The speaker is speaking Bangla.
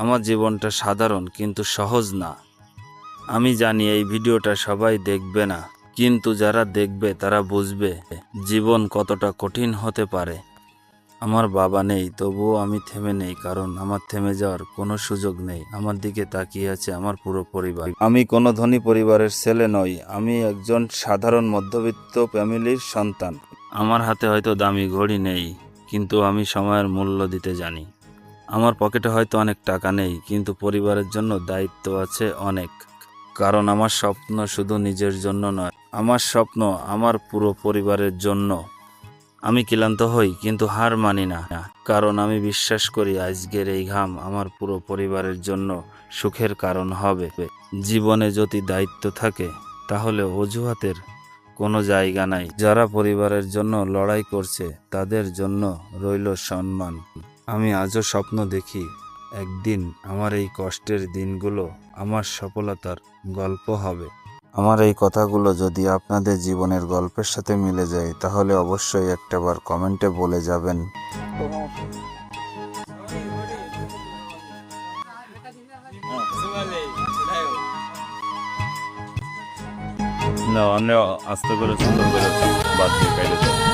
আমার জীবনটা সাধারণ কিন্তু সহজ না। আমি জানি এই ভিডিওটা সবাই দেখবে না, কিন্তু যারা দেখবে তারা বুঝবে জীবন কতটা কঠিন হতে পারে। আমার বাবা নেই, তবুও আমি থেমে নেই, কারণ আমার থেমে যাওয়ার কোনো সুযোগ নেই। আমার দিকে তাকিয়ে আছে আমার পুরো পরিবার। আমি কোনো ধনী পরিবারের ছেলে নই, আমি একজন সাধারণ মধ্যবিত্ত ফ্যামিলির সন্তান। আমার হাতে হয়তো দামি ঘড়ি নেই, কিন্তু আমি সময়ের মূল্য দিতে জানি। আমার পকেটে হয়তো অনেক টাকা নেই, কিন্তু পরিবারের জন্য দায়িত্ব আছে অনেক। কারণ আমার স্বপ্ন শুধু নিজের জন্য নয়, আমার স্বপ্ন আমার পুরো পরিবারের জন্য। আমি ক্লান্ত হই কিন্তু হার মানি না, কারণ আমি বিশ্বাস করি আজকের এই ঘাম আমার পুরো পরিবারের জন্য সুখের কারণ হবে। জীবনে যদি দায়িত্ব থাকে তাহলে অজুহাতের কোনো জায়গা নাই। যারা পরিবারের জন্য লড়াই করছে তাদের জন্য রইল সম্মান। আমি আজও স্বপ্ন দেখি একদিন আমার এই কষ্টের দিনগুলো আমার সফলতার গল্প হবে। আমার এই কথাগুলো যদি আপনাদের জীবনের গল্পের সাথে মিলে যায় তাহলে অবশ্যই একটাবার কমেন্টে বলে যাবেন। না, আমরা আস্তে করে সুন্দর করে বাদ দিয়ে খাইলে